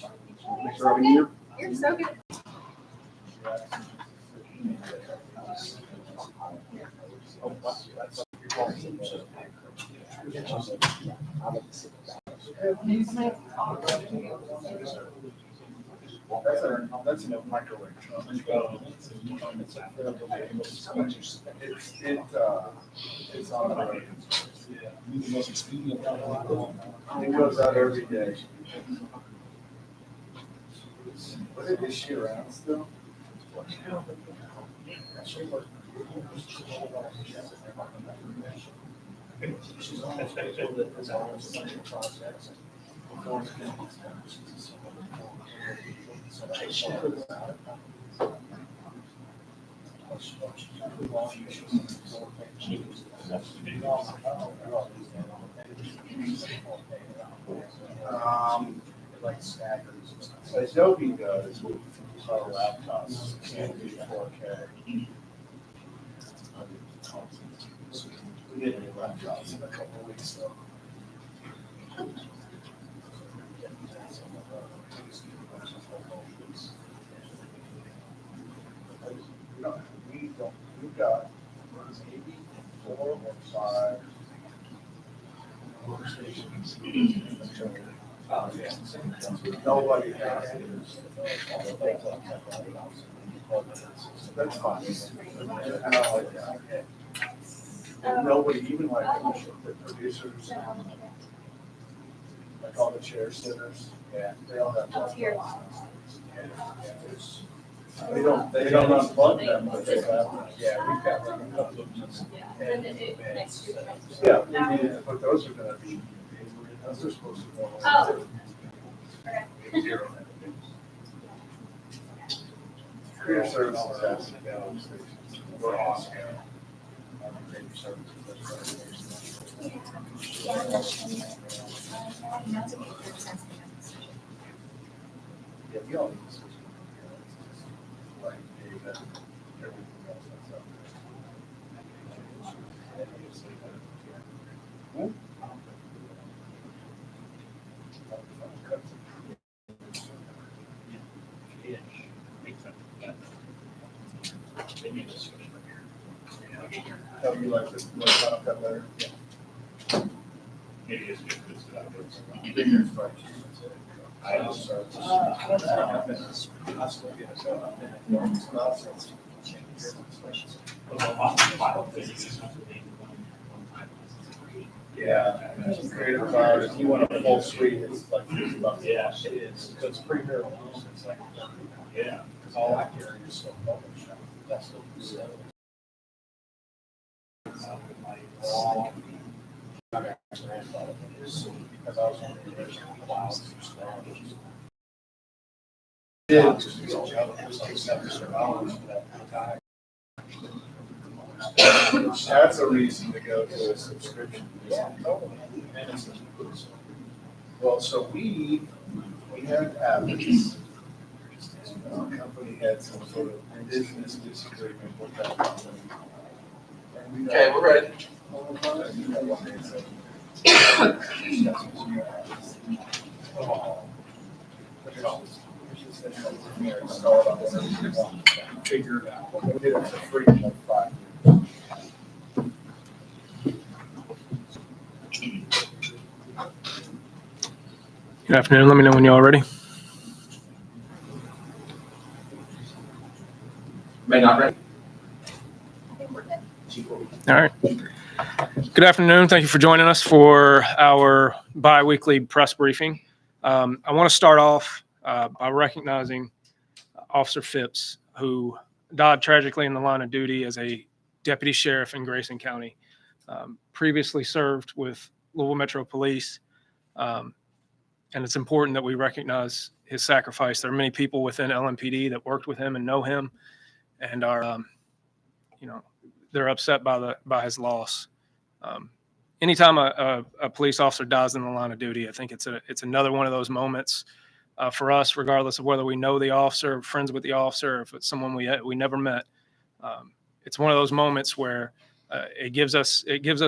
Thanks for having you. You're so good. That's a microwave truck. It's on the road. It goes out every day. Is she around still? Like stackers. Adobe does our laptops can't do 4K. We get new laptops in a couple of weeks though. We've got maybe 4 or 5 workstations. Oh, yeah. Nobody has it. That's fine. And I like that. Nobody, even like the producers, like all the chair sitters, they all have laptops. They don't unplug them, but they have. Yeah, we've got like a couple of them. Yeah, we need it, but those are gonna be, those are supposed to go. Oh. Zero. Career services has to go. We're awesome. Yeah, we all need to switch. Like, data, everything else that's out there. How you like this? You want to talk that later? Yeah. Maybe it's good. Fingers first. I don't start. Yeah, Creative Cloud, if you want a full suite, it's like $50. Yeah, it is. So it's pretty bare bones. It's like, yeah, because all I carry is still published. That's what you said. Because I was on the original clouds. That's a reason to go to a subscription. Well, so we had habits. Our company had some sort of business disagreement with that company. Okay, we're ready. Figure it out. We did it for free in like 5 years. Good afternoon. Let me know when you're all ready. May not ready. All right. Good afternoon. Thank you for joining us for our bi-weekly press briefing. I want to start off by recognizing Officer Phipps, who died tragically in the line of duty as a deputy sheriff in Grayson County. Previously served with Louisville Metro Police, and it's important that we recognize his sacrifice. There are many people within LMPD that worked with him and know him, and are, they're upset by his loss. Anytime a police officer dies in the line of duty, I think it's another one of those moments for us, regardless of whether we know the officer, friends with the officer, or if it's someone we never met. It's one of those moments where it gives us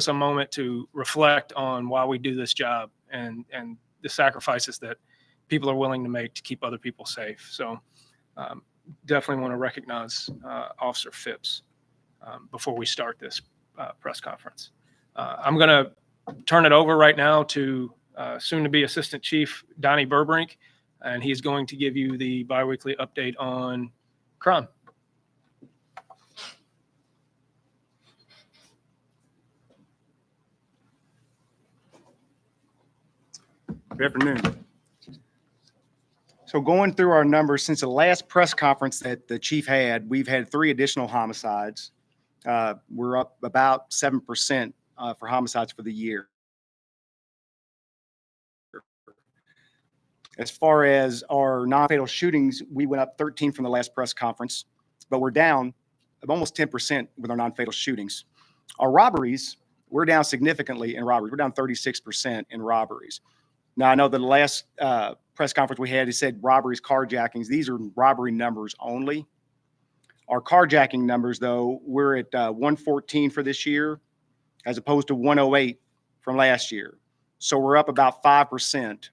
a moment to reflect on why we do this job and the sacrifices that people are willing to make to keep other people safe. So definitely want to recognize Officer Phipps before we start this press conference. I'm going to turn it over right now to soon-to-be Assistant Chief Donnie Burbrink, and he's going to give you the biweekly update on crime. Good afternoon. So going through our numbers since the last press conference that the chief had, we've had 3 additional homicides. We're up about 7% for homicides for the year. As far as our non-fatal shootings, we went up 13 from the last press conference, but we're down almost 10% with our non-fatal shootings. Our robberies, we're down significantly in robberies. We're down 36% in robberies. Now, I know the last press conference we had, it said robberies, carjackings. These are robbery numbers only. Our carjacking numbers, though, we're at 114 for this year as opposed to 108 from last year. So we're up about 5%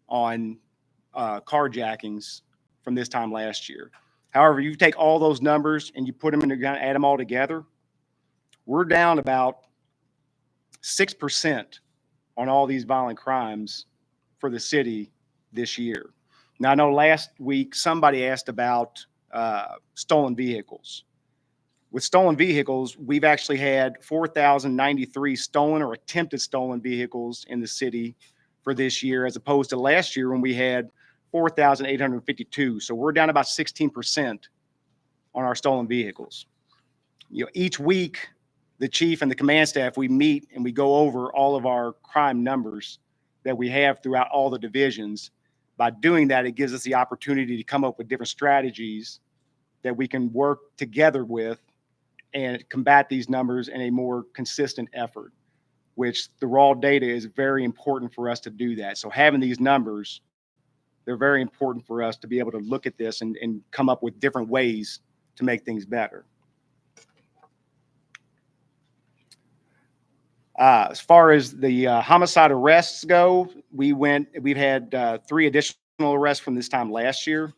on carjackings from this time last year. However, you take all those numbers and you put them in the add them all together, we're down about 6% on all these violent crimes for the city this year. Now, I know last week somebody asked about stolen vehicles. With stolen vehicles, we've actually had 4,093 stolen or attempted stolen vehicles in the city for this year, as opposed to last year when we had 4,852. So we're down about 16% on our stolen vehicles. You know, each week, the chief and the command staff, we meet and we go over all of our crime numbers that we have throughout all the divisions. By doing that, it gives us the opportunity to come up with different strategies that we can work together with and combat these numbers in a more consistent effort, which the raw data is very important for us to do that. So having these numbers, they're very important for us to be able to look at this and come up with different ways to make things better. As far as the homicide arrests go, we've had 3 additional arrests from this time last year.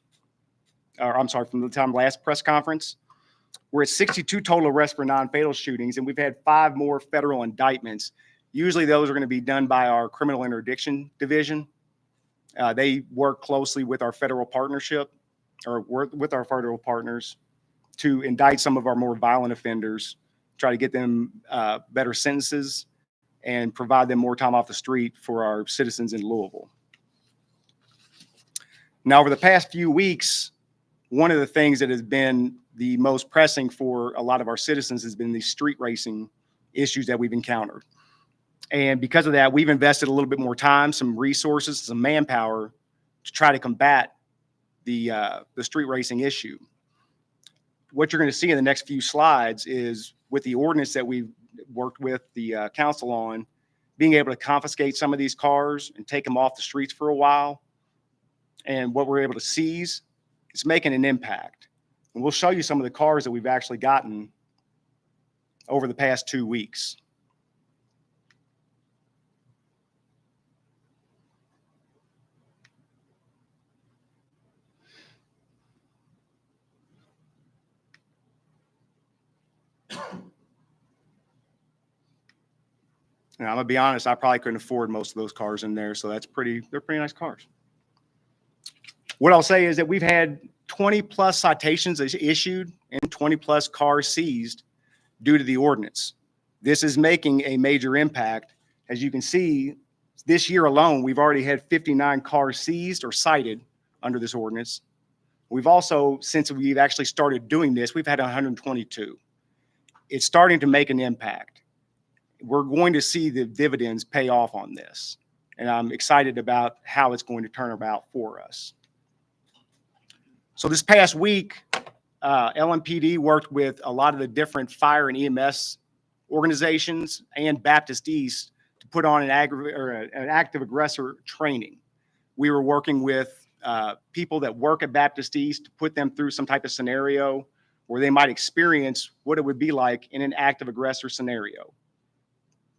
From the time last press conference. We're at 62 total arrests for non-fatal shootings, and we've had 5 more federal indictments. Usually those are going to be done by our criminal interdiction division. They work closely with our federal partnership or work with our federal partners to indict some of our more violent offenders, try to get them better sentences and provide them more time off the street for our citizens in Louisville. Now, over the past few weeks, one of the things that has been the most pressing for a lot of our citizens has been these street racing issues that we've encountered. And because of that, we've invested a little bit more time, some resources, some manpower to try to combat the street racing issue. What you're going to see in the next few slides is with the ordinance that we've worked with the council on, being able to confiscate some of these cars and take them off the streets for a while. And what we're able to seize, it's making an impact. And we'll show you some of the cars that we've actually gotten over the past 2 weeks. And I'm gonna be honest, I probably couldn't afford most of those cars in there, so they're pretty nice cars. What I'll say is that we've had 20 plus citations issued and 20 plus cars seized due to the ordinance. This is making a major impact. As you can see, this year alone, we've already had 59 cars seized or cited under this ordinance. We've also, since we've actually started doing this, we've had 122. It's starting to make an impact. We're going to see the dividends pay off on this. And I'm excited about how it's going to turn about for us. So this past week, LMPD worked with a lot of the different fire and EMS organizations and Baptist East to put on an active aggressor training. We were working with people that work at Baptist East to put them through some type of scenario where they might experience what it would be like in an active aggressor scenario.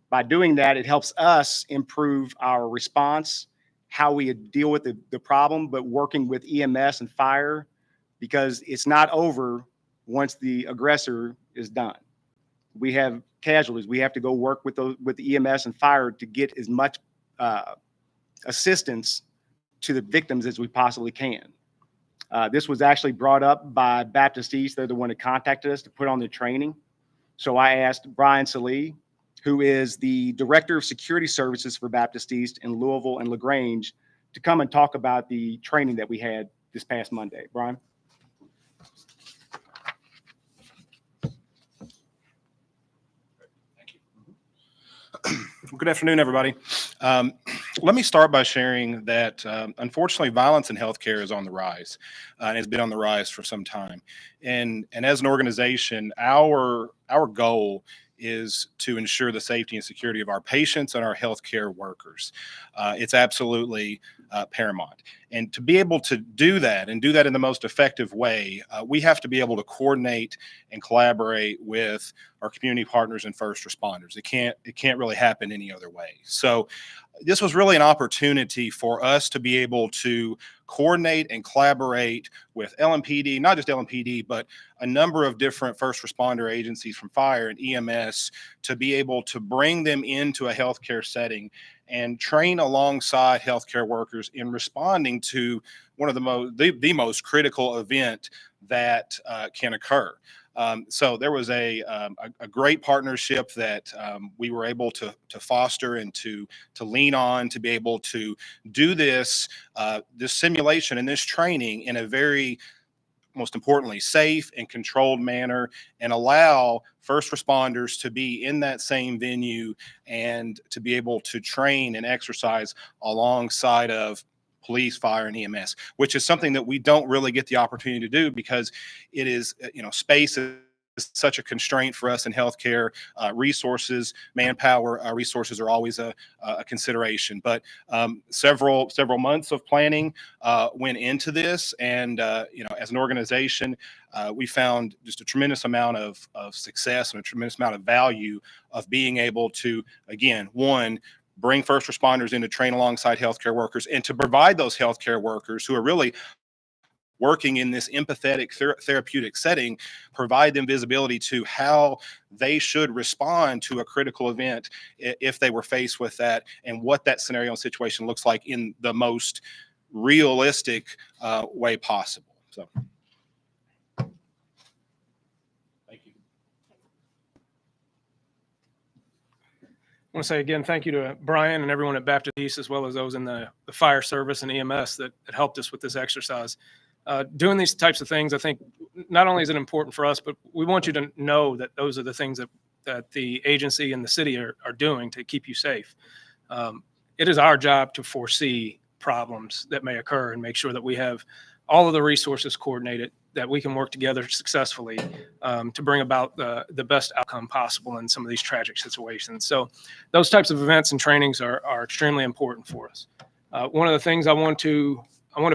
By doing that, it helps us improve our response, how we deal with the problem, but working with EMS and fire, because it's not over once the aggressor is done. We have casualties. We have to go work with the EMS and fire to get as much assistance to the victims as we possibly can. This was actually brought up by Baptist East. They're the one that contacted us to put on the training. So I asked Brian Salee, who is the Director of Security Services for Baptist East in Louisville and LaGrange, to come and talk about the training that we had this past Monday. Brian? Good afternoon, everybody. Let me start by sharing that, unfortunately, violence in healthcare is on the rise, and has been on the rise for some time. And as an organization, our goal is to ensure the safety and security of our patients and our healthcare workers. It's absolutely paramount. And to be able to do that and do that in the most effective way, we have to be able to coordinate and collaborate with our community partners and first responders. It can't really happen any other way. So this was really an opportunity for us to be able to coordinate and collaborate with LMPD, not just LMPD, but a number of different first responder agencies from fire and EMS, to be able to bring them into a healthcare setting and train alongside healthcare workers in responding to one of the most critical event that can occur. So there was a great partnership that we were able to foster and to lean on to be able to do this simulation and this training in a very, most importantly, safe and controlled manner, and allow first responders to be in that same venue and to be able to train and exercise alongside of police, fire, and EMS, which is something that we don't really get the opportunity to do because it is, space is such a constraint for us in healthcare. Resources, manpower, resources are always a consideration. But several months of planning went into this, and as an organization, we found just a tremendous amount of success and a tremendous amount of value of being able to, again, bring first responders in to train alongside healthcare workers, and to provide those healthcare workers who are really working in this empathetic therapeutic setting, provide them visibility to how they should respond to a critical event if they were faced with that, and what that scenario and situation looks like in the most realistic way possible. So, thank you. I want to say again, thank you to Brian and everyone at Baptist East, as well as those in the fire service and EMS that helped us with this exercise. Doing these types of things, I think not only is it important for us, but we want you to know that those are the things that the agency and the city are doing to keep you safe. It is our job to foresee problems that may occur and make sure that we have all of the resources coordinated, that we can work together successfully to bring about the best outcome possible in some of these tragic situations. So those types of events and trainings are extremely important for us. One of the things I want to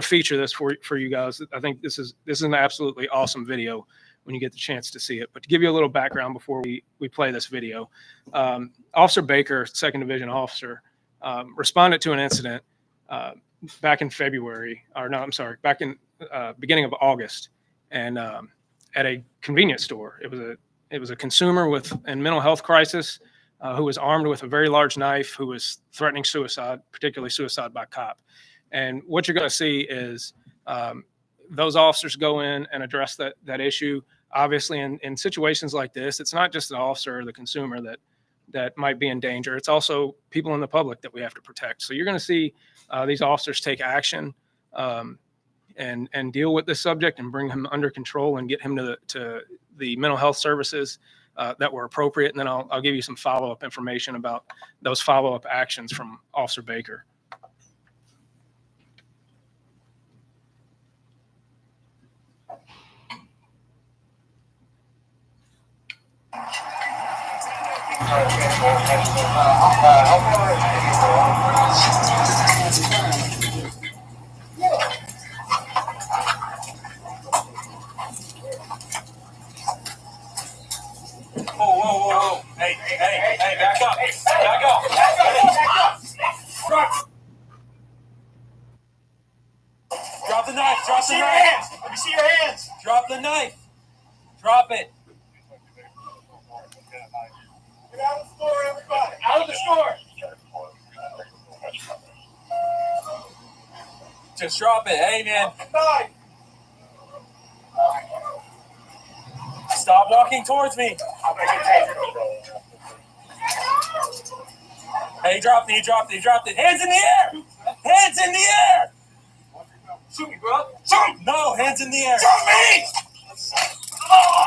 feature this for you guys. I think this is an absolutely awesome video when you get the chance to see it. But to give you a little background before we play this video, Officer Baker, 2nd Division officer, responded to an incident back in back in beginning of August, and at a convenience store. It was a consumer in mental health crisis who was armed with a very large knife, who was threatening suicide, particularly suicide by cop. And what you're going to see is those officers go in and address that issue. Obviously, in situations like this, it's not just the officer or the consumer that might be in danger. It's also people in the public that we have to protect. So you're going to see these officers take action and deal with this subject and bring him under control and get him to the mental health services that were appropriate. And then I'll give you some follow-up information about those follow-up actions from Officer Baker. Whoa. Hey, back up. Back up. Drop the knife. Drop the knife. Let me see your hands. Drop the knife. Drop it. Get out of the store, everybody. Out of the store. Just drop it. Hey, man. Stop walking towards me. Hey, he dropped it. He dropped it. He dropped it. Hands in the air. Hands in the air. Shoot me, bro. Shoot. No, hands in the air. Shoot me. Oh.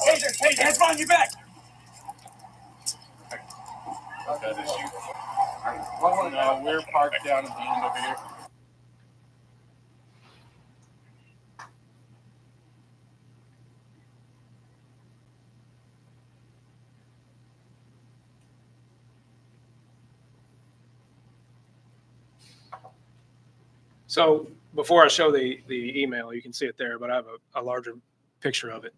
Taser. Hands behind your back. No, we're parked down at the end over here. So before I show the email, you can see it there, but I have a larger picture of it.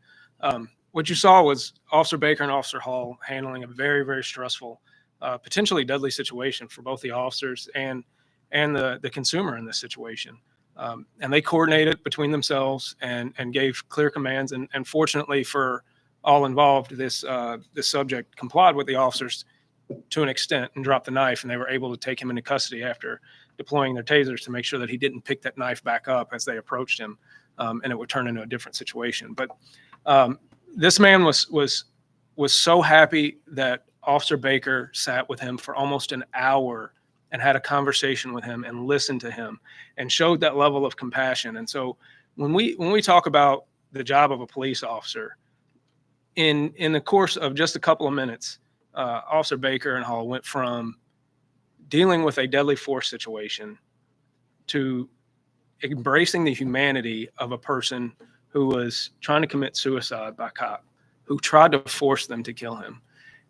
What you saw was Officer Baker and Officer Hall handling a very, very stressful, potentially deadly situation for both the officers and the consumer in this situation. And they coordinated between themselves and gave clear commands. And fortunately for all involved, this subject complied with the officers to an extent and dropped the knife, and they were able to take him into custody after deploying their tasers to make sure that he didn't pick that knife back up as they approached him, and it would turn into a different situation. But this man was so happy that Officer Baker sat with him for almost an hour and had a conversation with him and listened to him and showed that level of compassion. And so when we talk about the job of a police officer, in the course of just a couple of minutes, Officer Baker and Hall went from dealing with a deadly force situation to embracing the humanity of a person who was trying to commit suicide by cop, who tried to force them to kill him.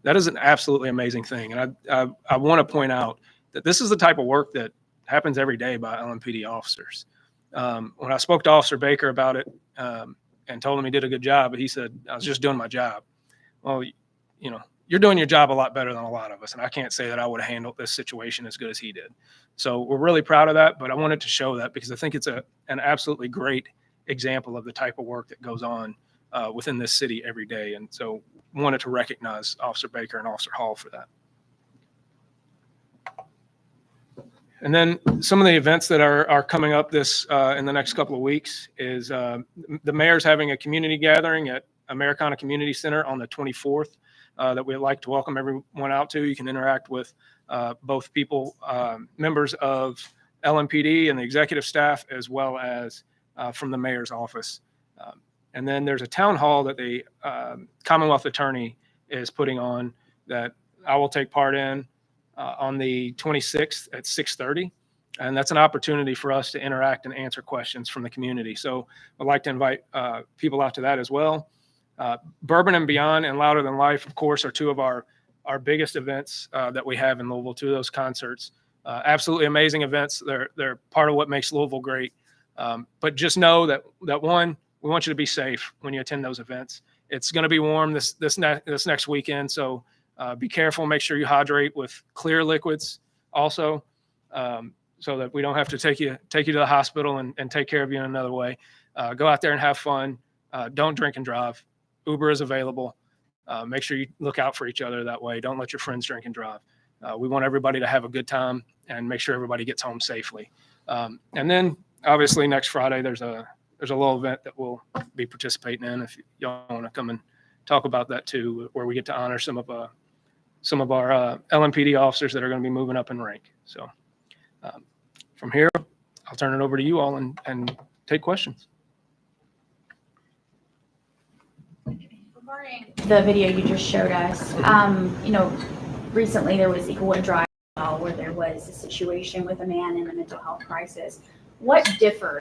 That is an absolutely amazing thing. And I want to point out that this is the type of work that happens every day by LMPD officers. When I spoke to Officer Baker about it and told him he did a good job, he said, I was just doing my job. Well, you know, you're doing your job a lot better than a lot of us. And I can't say that I would have handled this situation as good as he did. So we're really proud of that, but I wanted to show that because I think it's an absolutely great example of the type of work that goes on within this city every day. And so wanted to recognize Officer Baker and Officer Hall for that. And then some of the events that are coming up this in the next couple of weeks is the mayor's having a community gathering at Americana Community Center on the 24th that we'd like to welcome everyone out to. You can interact with both people, members of LMPD and the executive staff, as well as from the mayor's office. And then there's a town hall that the Commonwealth Attorney is putting on that I will take part in on the 26th at 6:30. And that's an opportunity for us to interact and answer questions from the community. So I'd like to invite people out to that as well. Bourbon and Beyond and Louder Than Life, of course, are two of our biggest events that we have in Louisville, two of those concerts. Absolutely amazing events. They're part of what makes Louisville great. But just know that one, we want you to be safe when you attend those events. It's going to be warm this next weekend, so be careful. Make sure you hydrate with clear liquids also, so that we don't have to take you to the hospital and take care of you in another way. Go out there and have fun. Don't drink and drive. Uber is available. Make sure you look out for each other that way. Don't let your friends drink and drive. We want everybody to have a good time and make sure everybody gets home safely. And then obviously next Friday, there's a little event that we'll be participating in. If y'all want to come and talk about that too, where we get to honor some of our LMPD officers that are going to be moving up in rank. So from here, I'll turn it over to you all and take questions. Regarding the video you just showed us, recently there was Eaglewood Drive where there was a situation with a man in a mental health crisis. What differed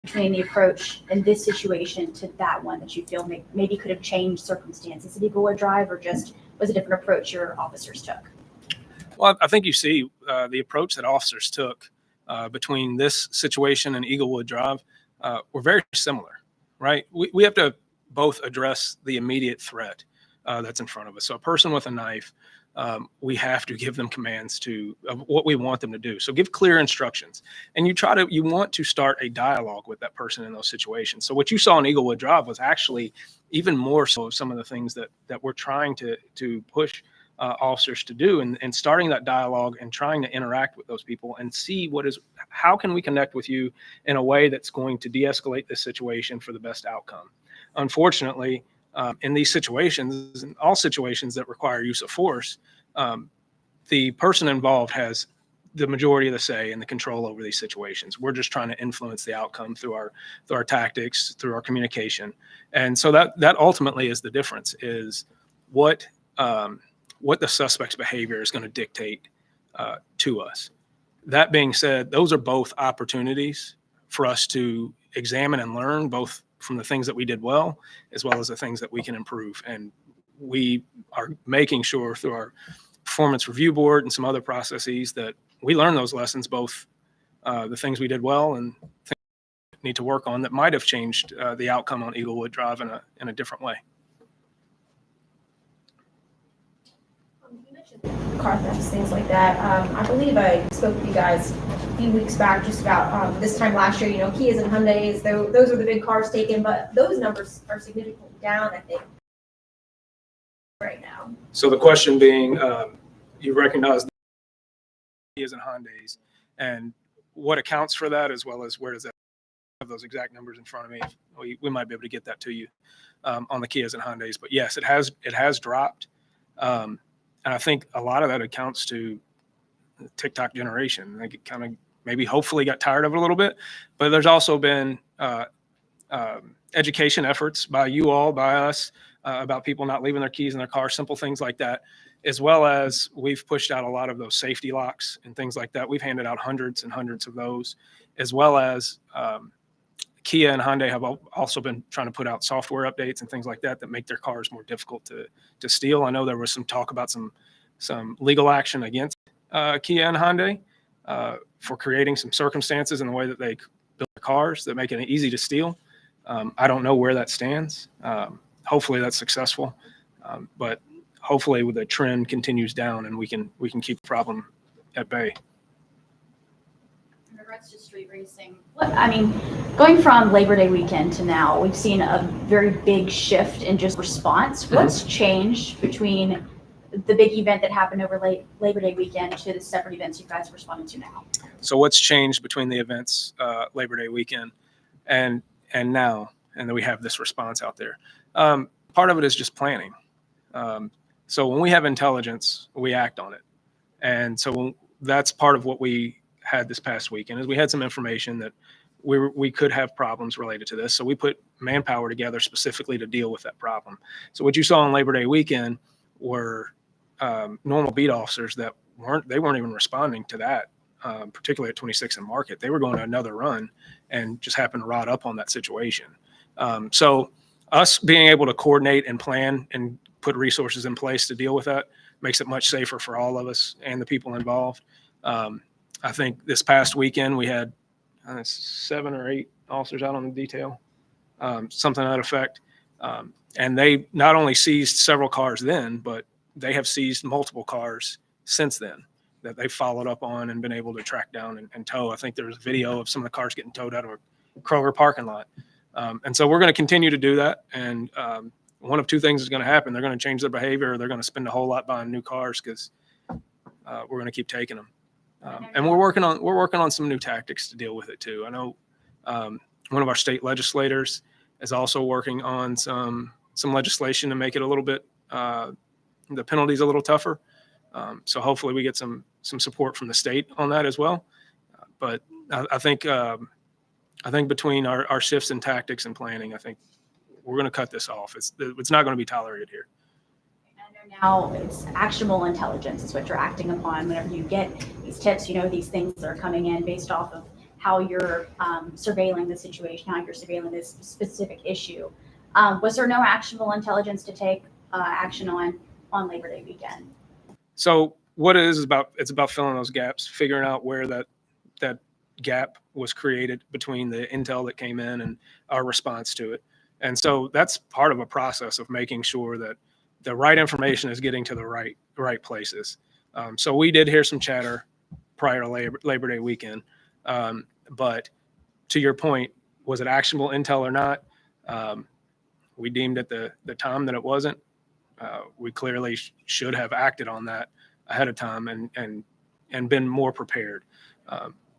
between the approach in this situation to that one that you feel maybe could have changed circumstances at Eaglewood Drive, or just was a different approach your officers took? Well, I think you see the approach that officers took between this situation and Eaglewood Drive were very similar, right? We have to both address the immediate threat that's in front of us. So a person with a knife, we have to give them commands of what we want them to do. So give clear instructions, and you want to start a dialogue with that person in those situations. So what you saw in Eaglewood Drive was actually even more so of some of the things that we're trying to push officers to do, and starting that dialogue and trying to interact with those people and see how can we connect with you in a way that's going to de-escalate this situation for the best outcome. Unfortunately, in these situations, in all situations that require use of force, the person involved has the majority of the say and the control over these situations. We're just trying to influence the outcome through our tactics, through our communication. And so that ultimately is the difference, is what the suspect's behavior is going to dictate to us. That being said, those are both opportunities for us to examine and learn, both from the things that we did well, as well as the things that we can improve. And we are making sure through our performance review board and some other processes that we learn those lessons, both the things we did well and things we need to work on that might have changed the outcome on Eaglewood Drive in a different way. You mentioned car thefts, things like that. I believe I spoke with you guys a few weeks back just about this time last year, Kias and Hyundais, those were the big cars taken, but those numbers are significantly down, I think, right now. So the question being, you recognize the Kias and Hyundais, and what accounts for that, as well as where does that have those exact numbers in front of me? We might be able to get that to you on the Kias and Hyundais. But yes, it has dropped. And I think a lot of that accounts to the TikTok generation. They kind of maybe hopefully got tired of it a little bit, but there's also been education efforts by you all, by us, about people not leaving their keys in their car, simple things like that, as well as we've pushed out a lot of those safety locks and things like that. We've handed out hundreds and hundreds of those, as well as Kia and Hyundai have also been trying to put out software updates and things like that make their cars more difficult to steal. I know there was some talk about some legal action against Kia and Hyundai for creating some circumstances in the way that they build the cars that make it easy to steal. I don't know where that stands. Hopefully that's successful, but hopefully the trend continues down and we can keep the problem at bay. In regards to street racing, going from Labor Day weekend to now, we've seen a very big shift in just response. What's changed between the big event that happened over Labor Day weekend to the separate events you guys are responding to now? So what's changed between the events Labor Day weekend and now, and then we have this response out there? Part of it is just planning. So when we have intelligence, we act on it. And so that's part of what we had this past weekend, is we had some information that we could have problems related to this. So we put manpower together specifically to deal with that problem. So what you saw on Labor Day weekend were normal beat officers that weren't even responding to that, particularly at 26th and Market. They were going to another run and just happened to ride up on that situation. So us being able to coordinate and plan and put resources in place to deal with that makes it much safer for all of us and the people involved. I think this past weekend we had 7 or 8 officers out on the detail, something to that effect. And they not only seized several cars then, but they have seized multiple cars since then that they followed up on and been able to track down and tow. I think there's a video of some of the cars getting towed out of a Kroger parking lot. And so we're going to continue to do that. And one of two things is going to happen. They're going to change their behavior, or they're going to spend a whole lot buying new cars because we're going to keep taking them. And we're working on some new tactics to deal with it too. I know one of our state legislators is also working on some legislation to make it a little bit the penalties a little tougher. So hopefully we get some support from the state on that as well. But I think between our shifts in tactics and planning, I think we're going to cut this off. It's not going to be tolerated here. I know now it's actionable intelligence is what you're acting upon whenever you get these tips, these things that are coming in based off of how you're surveilling the situation, how you're surveilling this specific issue. Was there no actionable intelligence to take action on Labor Day weekend? So what it is about, it's about filling those gaps, figuring out where that gap was created between the intel that came in and our response to it. And so that's part of a process of making sure that the right information is getting to the right places. So we did hear some chatter prior to Labor Day weekend. But to your point, was it actionable intel or not? We deemed at the time that it wasn't. We clearly should have acted on that ahead of time and been more prepared.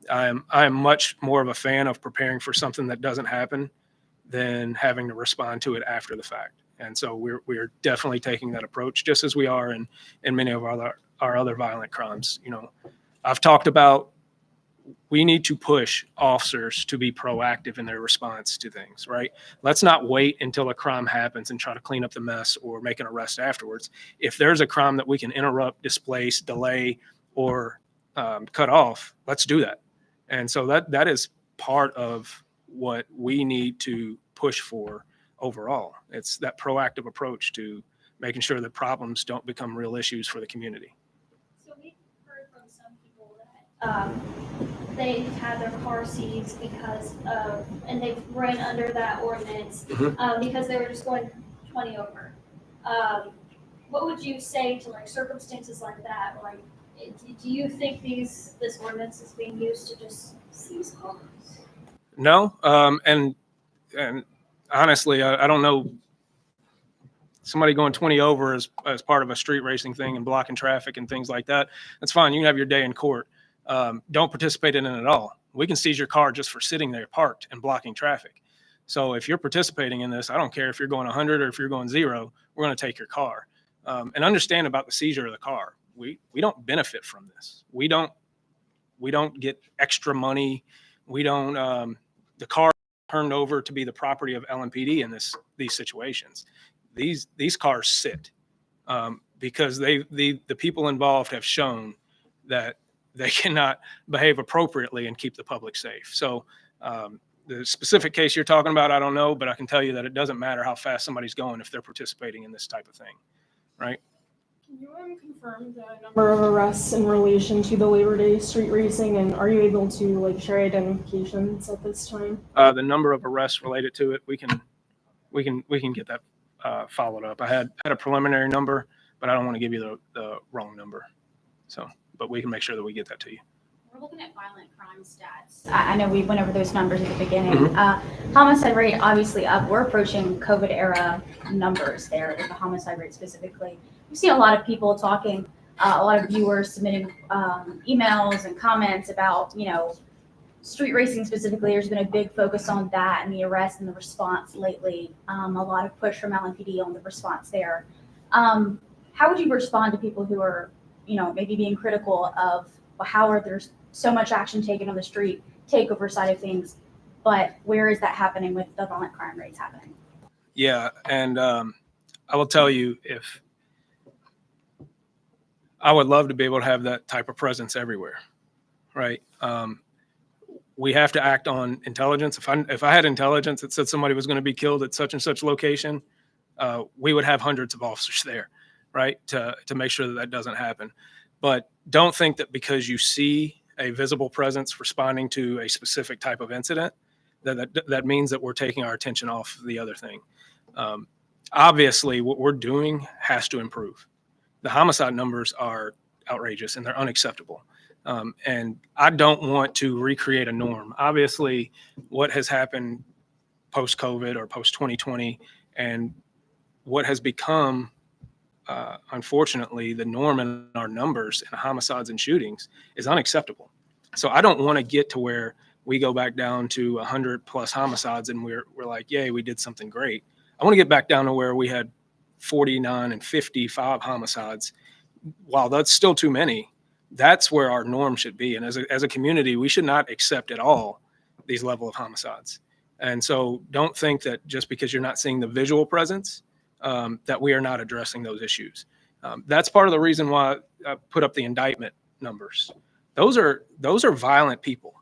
I am much more of a fan of preparing for something that doesn't happen than having to respond to it after the fact. And so we're definitely taking that approach, just as we are in many of our other violent crimes. You know, I've talked about we need to push officers to be proactive in their response to things, right? Let's not wait until a crime happens and try to clean up the mess or make an arrest afterwards. If there's a crime that we can interrupt, displace, delay, or cut off, let's do that. And so that is part of what we need to push for overall. It's that proactive approach to making sure that problems don't become real issues for the community. So we've heard from some people that they had their car seized because of, and they ran under that ordinance because they were just going 20 over. What would you say to like circumstances like that? Like, do you think this ordinance is being used to just seize cars? No, and honestly, I don't know. Somebody going 20 over as part of a street racing thing and blocking traffic and things like that, that's fine. You can have your day in court. Don't participate in it at all. We can seize your car just for sitting there parked and blocking traffic. So if you're participating in this, I don't care if you're going 100 or if you're going 0, we're going to take your car. And understand about the seizure of the car. We don't benefit from this. We don't get extra money. We don't, the car turned over to be the property of LMPD in these situations. These cars sit because the people involved have shown that they cannot behave appropriately and keep the public safe. So the specific case you're talking about, I don't know, but I can tell you that it doesn't matter how fast somebody's going if they're participating in this type of thing, right? Can you confirm the number of arrests in relation to the Labor Day street racing, and are you able to like share identifications at this time? The number of arrests related to it, we can get that followed up. I had a preliminary number, but I don't want to give you the wrong number. So, but we can make sure that we get that to you. We're looking at violent crime stats. I know we went over those numbers at the beginning. Homicide rate obviously up. We're approaching COVID era numbers there with the homicide rate specifically. We've seen a lot of people talking, a lot of viewers submitting emails and comments about, you know, street racing specifically. There's been a big focus on that and the arrest and the response lately. A lot of push from LMPD on the response there. How would you respond to people who are, you know, maybe being critical of how are there's so much action taken on the street, takeover side of things, but where is that happening with the violent crime rates happening? Yeah, and I will tell you, if I would love to be able to have that type of presence everywhere, right? We have to act on intelligence. If I had intelligence that said somebody was going to be killed at such and such location, we would have hundreds of officers there, right, to make sure that doesn't happen. But don't think that because you see a visible presence responding to a specific type of incident, that means that we're taking our attention off the other thing. Obviously, what we're doing has to improve. The homicide numbers are outrageous and they're unacceptable. And I don't want to recreate a norm. Obviously, what has happened post-COVID or post-2020 and what has become unfortunately, the norm in our numbers in homicides and shootings is unacceptable. So I don't want to get to where we go back down to 100 plus homicides and we're like, yay, we did something great. I want to get back down to where we had 49 and 55 homicides. While that's still too many, that's where our norm should be. And as a community, we should not accept at all these level of homicides. And so don't think that just because you're not seeing the visual presence, that we are not addressing those issues. That's part of the reason why I put up the indictment numbers. Those are violent people.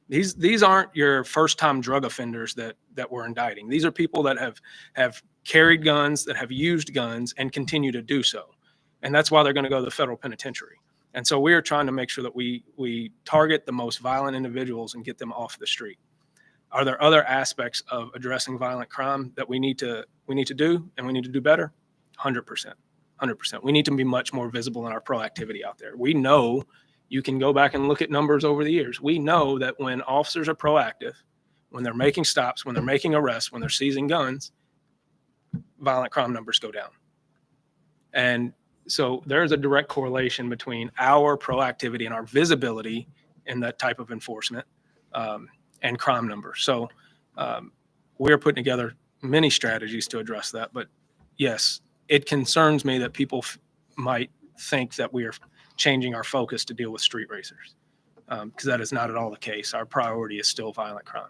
These aren't your first time drug offenders that we're indicting. These are people that have carried guns, that have used guns and continue to do so. And that's why they're going to go to the federal penitentiary. And so we're trying to make sure that we target the most violent individuals and get them off the street. Are there other aspects of addressing violent crime that we need to do and we need to do better? 100%. 100%. We need to be much more visible in our proactivity out there. We know, you can go back and look at numbers over the years. We know that when officers are proactive, when they're making stops, when they're making arrests, when they're seizing guns, violent crime numbers go down. And so there's a direct correlation between our proactivity and our visibility in that type of enforcement and crime numbers. So we're putting together many strategies to address that. But yes, it concerns me that people might think that we are changing our focus to deal with street racers, because that is not at all the case. Our priority is still violent crime.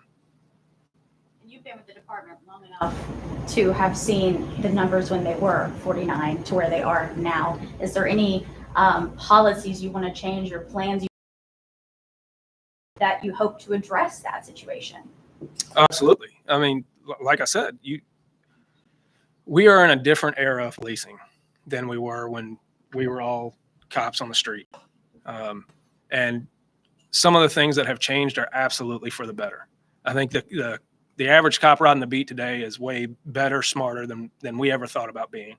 You've been with the department long enough to have seen the numbers when they were 49 to where they are now. Is there any policies you want to change or plans that you hope to address that situation? Absolutely. I mean, like I said, we are in a different era of policing than we were when we were all cops on the street. And some of the things that have changed are absolutely for the better. I think the average cop riding the beat today is way better, smarter than we ever thought about being.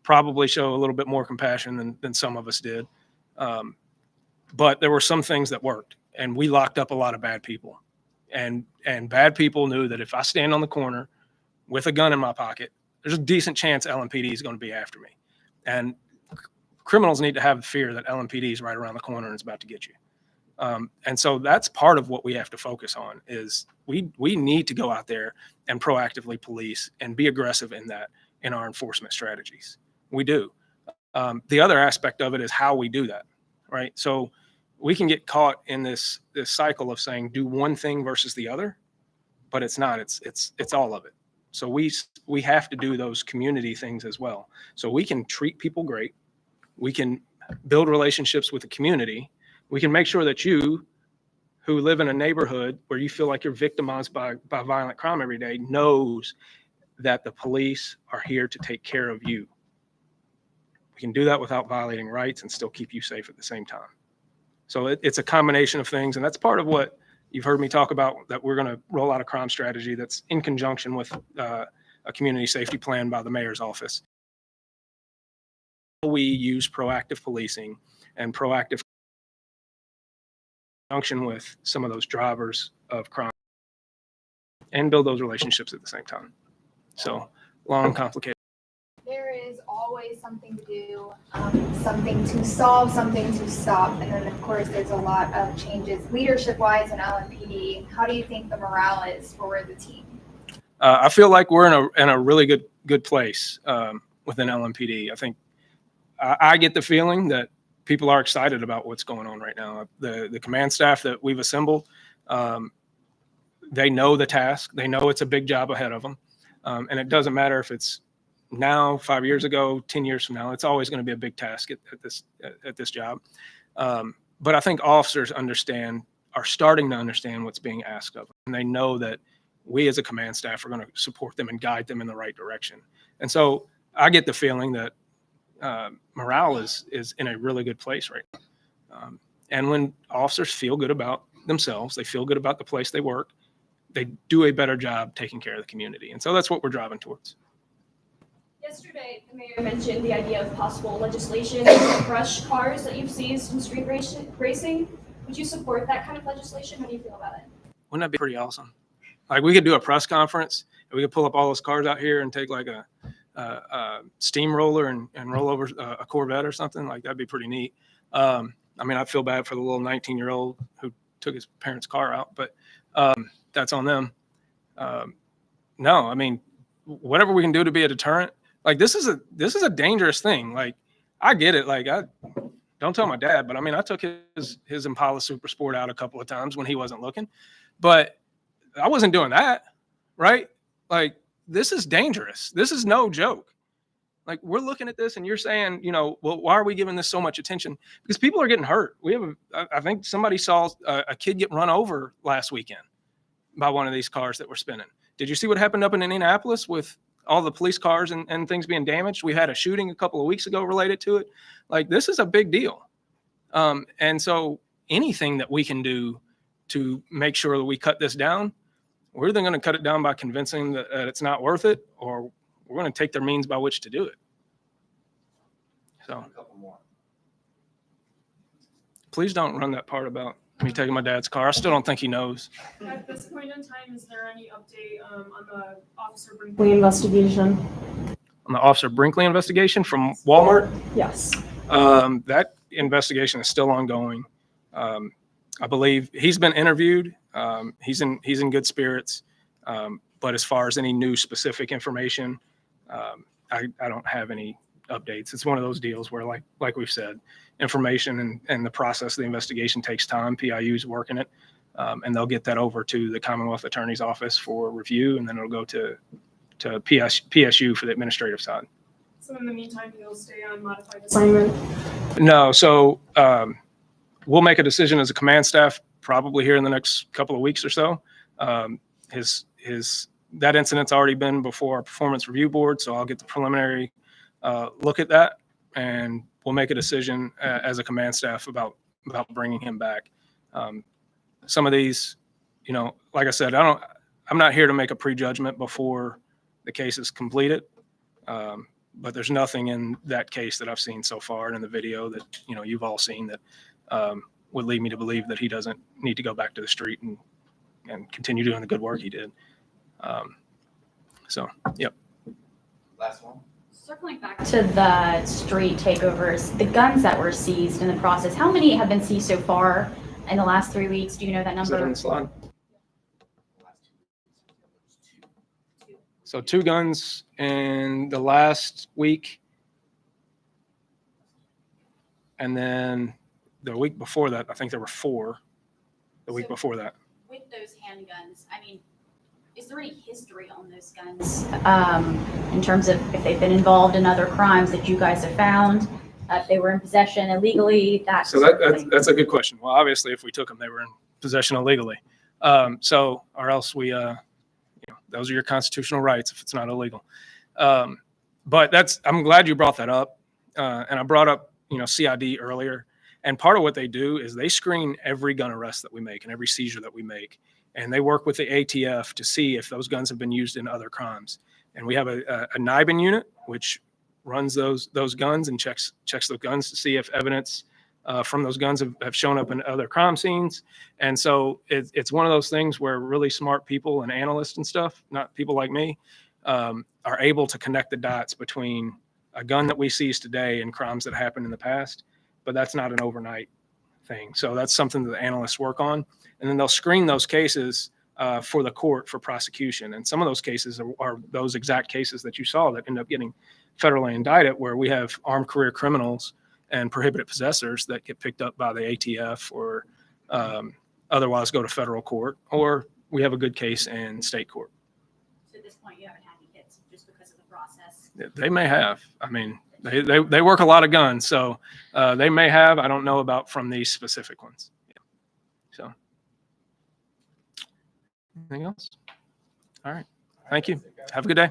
Probably show a little bit more compassion than some of us did. But there were some things that worked, and we locked up a lot of bad people. And bad people knew that if I stand on the corner with a gun in my pocket, there's a decent chance LMPD is going to be after me. And criminals need to have the fear that LMPD is right around the corner and is about to get you. And so that's part of what we have to focus on is we need to go out there and proactively police and be aggressive in our enforcement strategies. We do. The other aspect of it is how we do that, right? So we can get caught in this cycle of saying do one thing versus the other, but it's not. It's all of it. So we have to do those community things as well. So we can treat people great. We can build relationships with the community. We can make sure that you, who live in a neighborhood where you feel like you're victimized by violent crime every day, knows that the police are here to take care of you. We can do that without violating rights and still keep you safe at the same time. So it's a combination of things, and that's part of what you've heard me talk about, that we're going to roll out a crime strategy that's in conjunction with a community safety plan by the mayor's office. We use proactive policing and proactive conjunction with some of those drivers of crime and build those relationships at the same time. So long, complicated. There is always something to do, something to solve, something to stop. And then, of course, there's a lot of changes leadership-wise in LMPD. How do you think the morale is for the team? I feel like we're in a really good place within LMPD. I think I get the feeling that people are excited about what's going on right now. The command staff that we've assembled, they know the task. They know it's a big job ahead of them. And it doesn't matter if it's now, 5 years ago, 10 years from now, it's always going to be a big task at this job. But I think officers are starting to understand what's being asked of them. And they know that we as a command staff are going to support them and guide them in the right direction. And so I get the feeling that morale is in a really good place right now. And when officers feel good about themselves, they feel good about the place they work, they do a better job taking care of the community. And so that's what we're driving towards. Yesterday, the mayor mentioned the idea of possible legislation to crush cars that you've seized in street racing. Would you support that kind of legislation? How do you feel about it? Wouldn't that be pretty awesome? Like, we could do a press conference and we could pull up all those cars out here and take like a steamroller and roll over a Corvette or something. Like, that'd be pretty neat. I mean, I feel bad for the little 19-year-old who took his parents' car out, but that's on them. No, I mean, whatever we can do to be a deterrent. Like, this is a dangerous thing. Like, I get it. Like, I don't tell my dad, but I mean, I took his Impala Super Sport out a couple of times when he wasn't looking, but I wasn't doing that, right? Like, this is dangerous. This is no joke. Like, we're looking at this and you're saying, well, why are we giving this so much attention? Because people are getting hurt. I think somebody saw a kid get run over last weekend by one of these cars that were spinning. Did you see what happened up in Indianapolis with all the police cars and things being damaged? We had a shooting a couple of weeks ago related to it. Like, this is a big deal. And so anything that we can do to make sure that we cut this down, we're either going to cut it down by convincing that it's not worth it, or we're going to take their means by which to do it. So A couple more. please don't run that part about me taking my dad's car. I still don't think he knows. At this point in time, is there any update on the Officer Brinkley investigation? On the Officer Brinkley investigation from Walmart, Yes. that investigation is still ongoing. I believe he's been interviewed. He's in good spirits. But as far as any new specific information, I don't have any updates. It's one of those deals where, like we've said, information and the process of the investigation takes time. PIU's working it, and they'll get that over to the Commonwealth Attorney's Office for review, and then it'll go to PSU for the administrative side. So in the meantime, you'll stay on modified assignment? No, so we'll make a decision as a command staff probably here in the next couple of weeks or so. That incident's already been before our performance review board, so I'll get the preliminary look at that, and we'll make a decision as a command staff about bringing him back. Some of these, like I said, I'm not here to make a prejudgment before the case is completed. But there's nothing in that case that I've seen so far and in the video that, you've all seen that would lead me to believe that he doesn't need to go back to the street and continue doing the good work he did. Yep. Last one. Circling back to the street takeovers, the guns that were seized in the process, how many have been seized so far in the last 3 weeks? Do you know that Is that on number? the slide? So 2 guns in the last week. And then the week before that, I think there were 4 the week before that. With those handguns, is there any history on those guns in terms of if they've been involved in other crimes that you guys have found, if they were in possession illegally? So that's a good question. Well, obviously, if we took them, they were in possession illegally. Or else we, those are your constitutional rights if it's not illegal. But I'm glad you brought that up. And I brought up, CID earlier. And part of what they do is they screen every gun arrest that we make and every seizure that we make. And they work with the ATF to see if those guns have been used in other crimes. And we have a NIBIN unit, which runs those guns and checks those guns to see if evidence from those guns have shown up in other crime scenes. And so it's one of those things where really smart people and analysts and stuff, not people like me, are able to connect the dots between a gun that we seize today and crimes that happened in the past. But that's not an overnight thing. So that's something that the analysts work on. And then they'll screen those cases for the court for prosecution. And some of those cases are those exact cases that you saw that end up getting federally indicted, where we have armed career criminals and prohibited possessors that get picked up by the ATF or otherwise go to federal court, or we have a good case in state court. So at this point, you haven't had any hits just because of the process? They may have. They work a lot of guns, so they may have. I don't know about from these specific ones. Yeah. So, anything else? All right. Thank you. Have a good day.